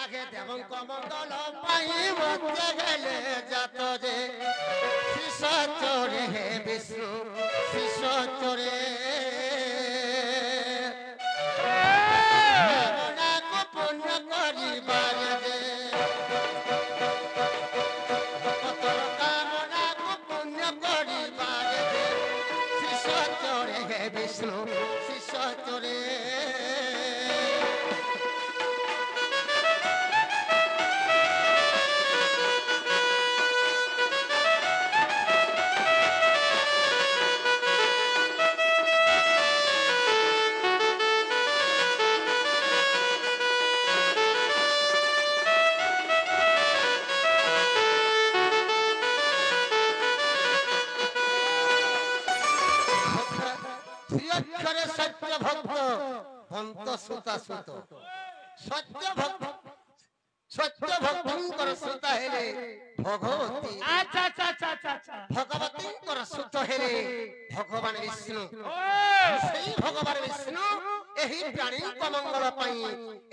আগে দেবঙ্ক মঙ্গল পাই মধ্যে গেলে যাত যে শিষ চরে হে বিষ্ণু শিষ চরে পুণ্য করিবার যে ভকতর কামনা পুণ্য করিবার যে শিষ চরে হে বিষ্ণু শিষ চরে সত্য ভক্ত ভন্ত সুতা সুত সত্য ভক্ত সত্য ভক্তঙ্কর সুতা হেলে ভগবতী আচ্ছা আচ্ছা আচ্ছা আচ্ছা আচ্ছা ভগবতীঙ্কর সুত হেলে ভগবান বিষ্ণু সেই ভগবান বিষ্ণু ଏହି ପ୍ରାଣୀଙ୍କ ମଙ୍ଗଳ ପାଇଁ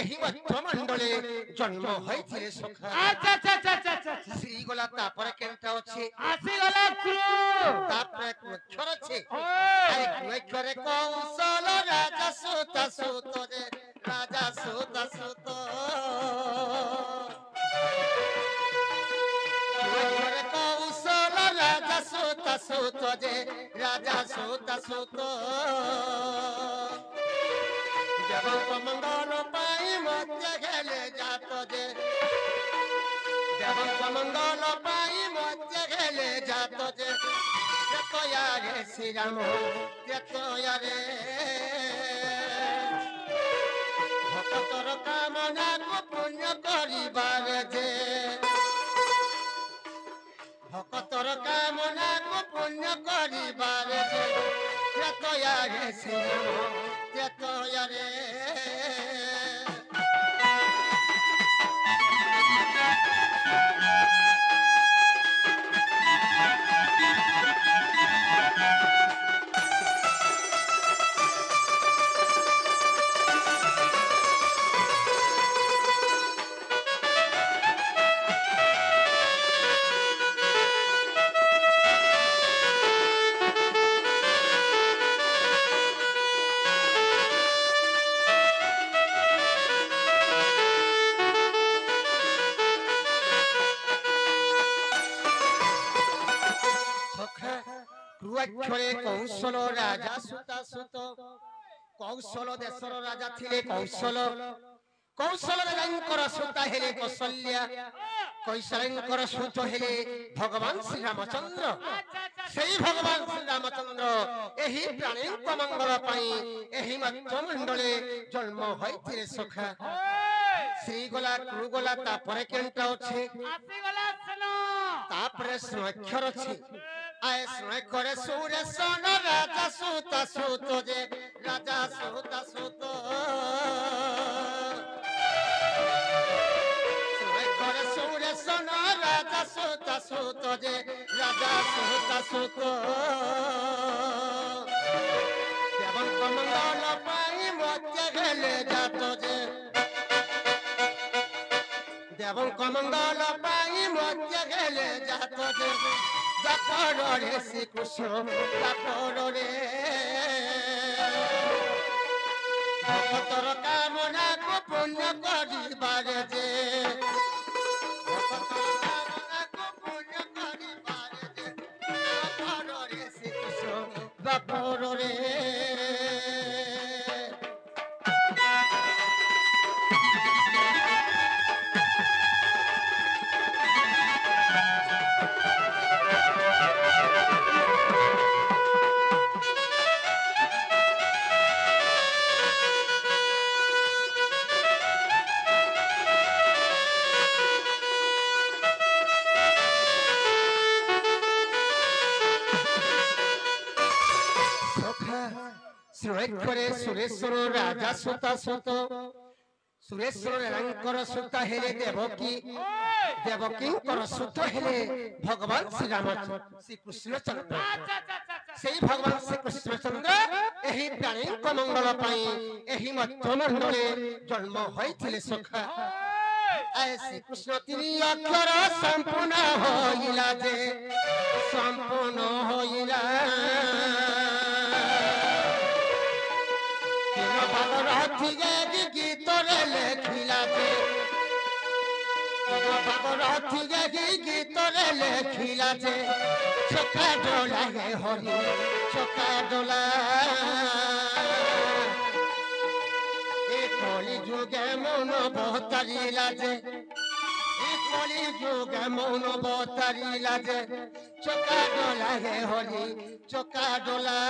ଏହି ମନ୍ତ୍ରମଣ୍ଡଳେ ଜନ୍ମ ହୋଇଥିଲେ ସଖା আচ্ছা আচ্ছা আচ্ছা আচ্ছা আচ্ছা ଶ୍ରୀ ଗଲା ତାପରେ କେନ୍ଟା ଅଛି ଆସିଗଲା କ୍ଲୁ ତାପରେ ଅକ୍ଷର ଅଛି ଓଏ ଆରେ ଅକ୍ଷରେ କୌଶଳ ରାଜା ସୁତ ସୁତ ଯେ ରାଜା ସୁତ ସୁତ ଅକ୍ଷରେ କୌଶଳ ରାଜା ସୁତ ସୁତ ଯେ ରାଜା ସୁତ ସୁତ দেবঙ্ক মঙ্গল পাই মধ্যে গেলে যাত যে দেবঙ্ক মঙ্গল পাই মধ্যে গেলে যাত যে তেতয়ারে শ্রীরাম তেতয়ারে ভকতর কামনা পুণ্য করিবার যে ভকতর কামনা পুণ্য করিবার যে তেতয়ারে শ্রীরাম তেতয়ারে অক্ষরে কৌশল রাজা সুতা সুত কৌশল দেশর রাজা ଥିଲେ কৌশল কৌশল রাজাঙ্কর সুতা হেলে কৌশল্যা কৌশলঙ্কর সুত হেলে ভগবান শ্রী রামচন্দ্র সেই ভগবান শ্রী রামচন্দ্র ଏହି ପ୍ରାଣୀଙ୍କ ମଙ୍ଗଳ ପାଇଁ ଏହି ମନ୍ତ୍ରମଣ୍ଡଳେ ଜନ୍ମ ହୋଇଥିଲେ ସଖା ଶ୍ରୀ ଗଲା କ୍ରୁ ଗଲା ତାପରେ କେନ୍ଟା ଅଛି ଆସିଗଲା ସ୍ନ ତାପରେ ସ୍ନଅକ୍ଷର ଅଛି আয় স্নয় করে সুরেশন রাজা সুত সুত যে রাজা সুত সুত স্নয় করে সুরেশন রাজা সুত সুত যে রাজা সুত সুত দেবঙ্ক মঙ্গল পাই মধ্যে গেলে যাত যে দেবঙ্ক মঙ্গল পাই মধ্যে গেলে যাত যে দাপরে শ্রীকৃষ্ণ দাপরে ভকতর কামনা পুণ্য করিবারে যে ভকতর কামনা পুণ্য করিবারে যে দাপরে শ্রীকৃষ্ণ দাপরে শ্রীক্ষরে সুরেশ্বর রাজা সুতা সুত সুরেশ্বর রাঙ্কর সুতা হেলে দেবকী দেবকীঙ্কর সুত হেলে ভগবান শ্রীরাম শ্রীকৃষ্ণচন্দ্র সেই ভগবান শ্রীকৃষ্ণচন্দ্র ଏହି ପ୍ରାଣୀଙ୍କ ମଙ୍ଗଳ ପାଇଁ ଏହି ମନ୍ତ୍ରମଣ୍ଡଳେ ଜନ୍ମ ହୋଇଥିଲେ ସଖା শ্রীকৃষ্ণ তিনি অক্ষর সম্পূর্ণ হইলা যে সম্পূর্ণ হইলা ভাগরথী গীতরে লেখিলা যে ভাগরথী গীতরে লেখিলা যে চোখা ডোলা হে হরি চোখা ডোলা কলি যুগে মন বহতারিলা যে কলি যুগে মন বহতারিলা যে চোখা ডোলা হে হরি চোখা ডোলা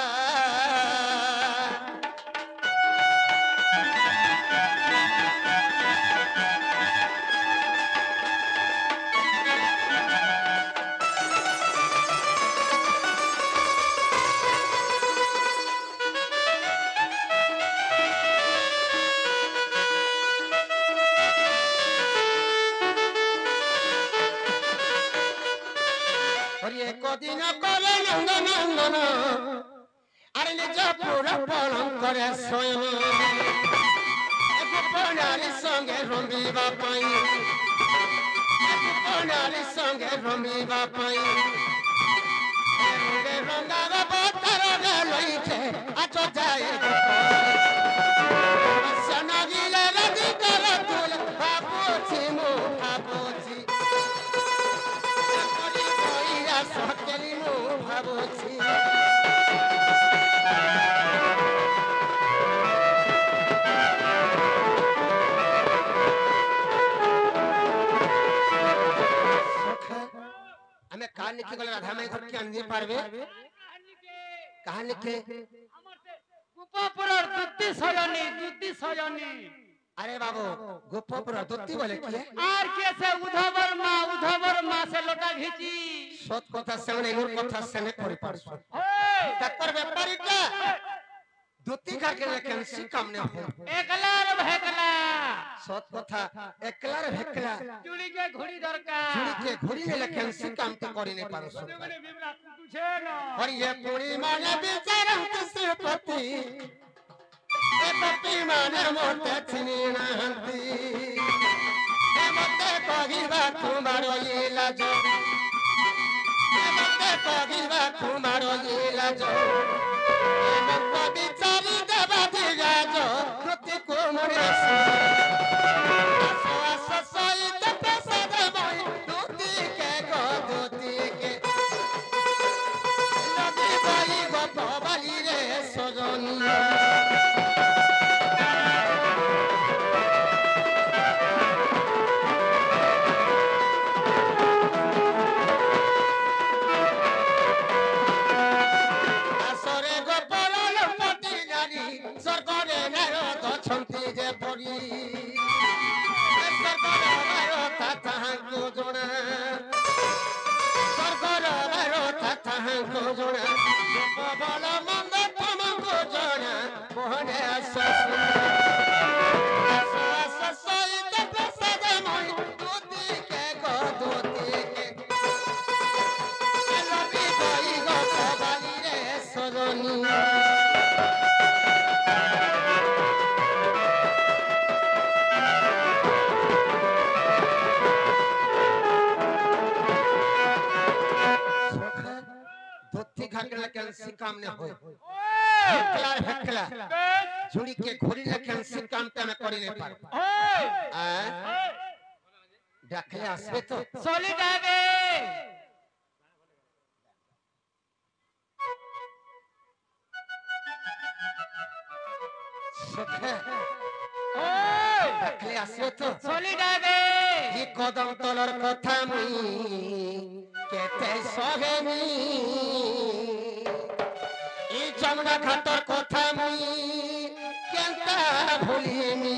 কদিন করে নন্দনন্দন আর নিজ পুরা পালন করে স্বয়ং নারীর সঙ্গে রমিবা পাই নারীর সঙ্গে রমিবা পাই রঙা বতার লইছে আচ যায় সনগিলে রাজি কর তুল ভাবুছি মু ভাবুছি সকেলি মু ভাবুছি আমি কার লিখে গেলে রাধা মাই ঘরকে আনতে পারবে কার লিখে গোপপুরের দুতি সজনী আরে বাবু গোপপুর দত্তি বলে কি আর কে সে উদ্ধবর মা সে লোটা ঘিচি সৎ কথা সামনে মোর কথা সামনে করে পারছো ডাক্তার ব্যাপারীটা দত্তি কাকে লেখেন সি কামনে হয় একলার ভেকলা সৎ কথা একলার ভেকলা চুড়িকে ঘড়ি দরকার চুড়িকে ঘড়ি লেখেন সি কাম তো করে নে পারছো মানে বিমরা কুটুছে না और ये पूरी माने बेचारा किसे पति ए पति माने मोते छिनी नहंती ए मोते कोगिवा कुमारो लीला जो ए मोते कोगिवा कुमारो लीला जो ए मोते बिचारी देवा दिगा जो कृति कुमारी आसो सोई ते प्रसाद मोई दूती के गो दूती के বালি রে সজন আসরে গোপর লম্পতি নারী স্বর্গরে নারদ অছন্তি যে পরি স্বর্গর বারতা তাহাঙ্কু জଣା স্বর্গর বারতা তাহাঙ্কু জଣା বল মন্দ তমঙ্কু জଣା মোহনে আস সহিত প্রসাদ মই দুতি কে গো দুতি কে লবি গই গো বালি রে সজনী घाकला कैंसी काम ने हो हेकला झुड़ी के घोड़ी ले कैंसी काम ते में करी नहीं पार देखले आसबे तो सोली डागे देखले आसबे तो सोली डागे ये कदम तलर कथा मुई केते सहेनी ই যমুনা ঘাটর কথা মুই কেনতা ভুলিনি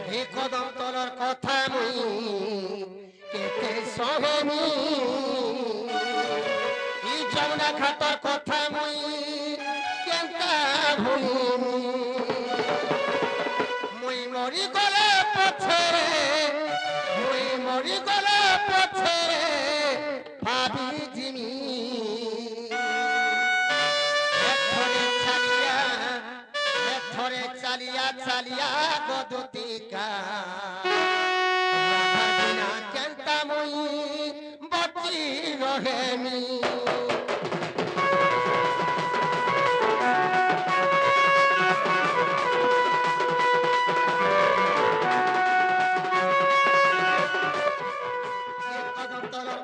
হে কদম তলর কথা মুই কেতে সহেনি ই যমুনা ঘাটর কথা মুই কেনতা ভুলিনি মুই মরি গলে পছে মুই মরি গলে পছে ভাবি জিমি চালিয়া গদতিকা হেমি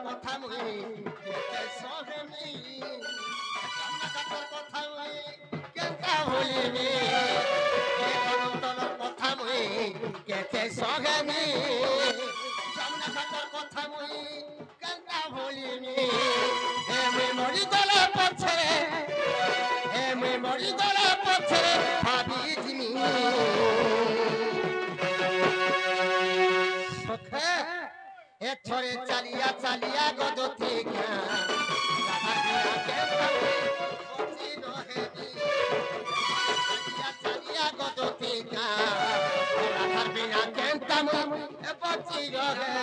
কথা মুই কেতে সহেমি কথা মুই কেনকা ভুলিমি কথা মুই কেতে সহেমি যমুনা ঘাটর কথা মুই কেনকা ভুলিমি হে মুই মরি গলা পছরে হে মুই মরি গলা পছরে ভাবি জিমি সখে এ ছড়ে চালিয়া চালিয়া গদতি গা চালিয়া চালিয়া গদতি গা রাধার বিনা কেনতাম এ বচি রহে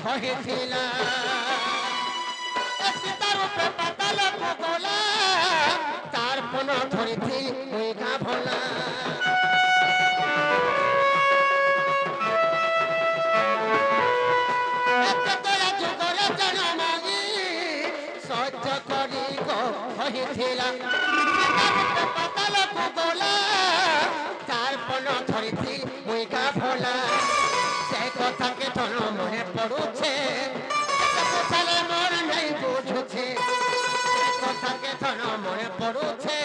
হয়েছিলা সীতার উপরে পাতাল ভোগলা তার কোন ধরেছি ওই গা ভোলা যুগরে জনমাগি সহ্য করি গো হয়েছিলা সীতার উপরে পাতাল ভোগলা তার কোন ধরেছি ওই গা ভোলা কথাকে ধন মনে পড়ুছে কোথালে মন নাই বুঝুছে কথাকে ধন মনে পড়ুছে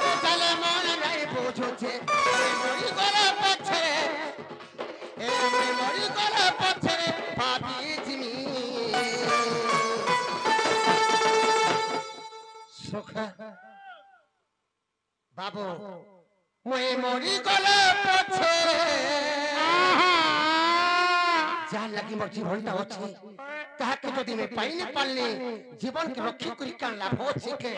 কোথালে মন নাই বুঝুছে মরি গলা পছরে মরি গলা পছরে ভাবি জিমি সুখ বাবু মুই মরি গলা পছরে যার লাগি মোর জীবনটা আছে তাহাকে যদি আমি পাইনি পারলে জীবনকে রক্ষা করি কার লাভ হচ্ছে কে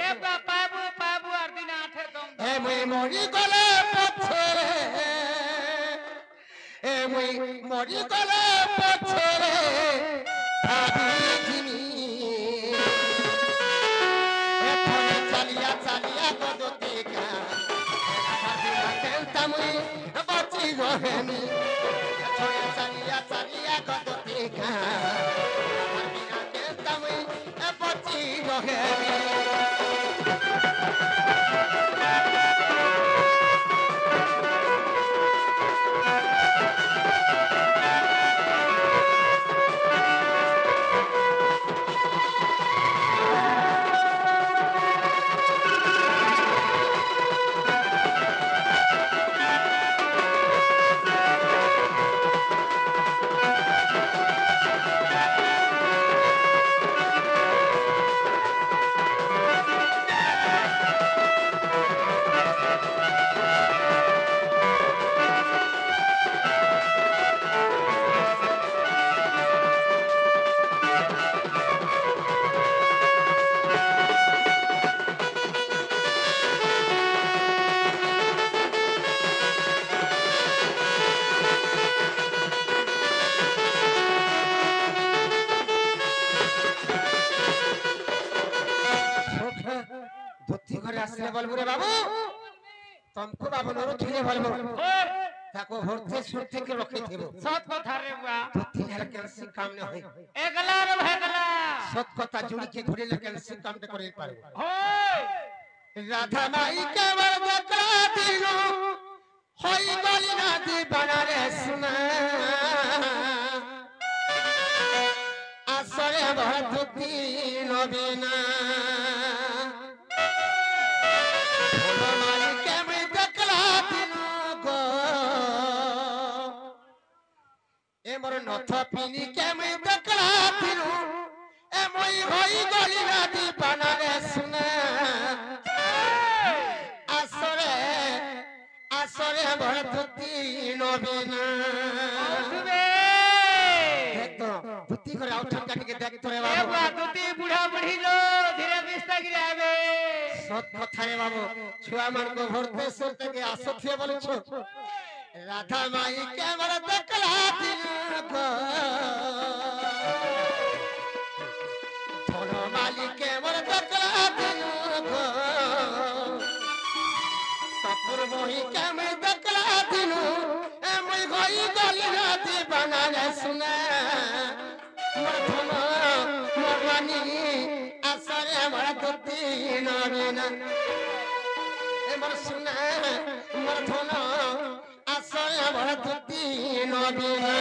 পাবো পাবো আর দিন আঠে দম এ মুই মরি গলে পছরে এ মুই মরি গলে পছরে ভাবি জিমি এখনে চালিয়া চালিয়া গদতে গা রাধা কেনতা মুই বাঁচি রহেমি চালিয়া চালিয়া গদতে গা রাধা কেনতা মুই বাঁচি রহেমি বলবুরে বাবু तुमको बाबू नरो थिने বলবো তাকো ভর্তি সুর থেকে রক্ষে থিব সৎ কথা রে বা তিন হাজার কেনসি কাম না হয় একলা রে ভাগলা সৎ কথা জুড়ি কে ঘুরে না কেনসি কামটা করে পারবো হয় রাধা মাই কে বরদা দিনো হই গলি না দিবানারে সুনা আসরে ভরতুতি নবীনা এ মোর নথ পিনি কেমই দেখলা দিলু এ মই হই গলি রাতি পানারে শুনে আসরে আসরে মোর ধুতি নবীনা দেখতো ধুতি করে আউঠান কাটিকে দেখতো রে বাবু এবা দুটি বুড়া বুড়ি লো ধীরে বিস্তা গিরে আবে সৎ কথা রে বাবু ছুয়া মানকো ভরতে সরতে আসো থিয়ে বলেছো রাধা মাই কে মোর দেখলা দিল গো ধন মালিকে মোর দেখলা দিল গো সপুর বহি কে মই দেখলা দিল এ মই গই গলি রাতি বানালে শুনে মোর ধন মোর রানী আসরে মোর দুতি নবীনা এ মোর শুনে মোর ধন আসরে মোর দুতি নবীনা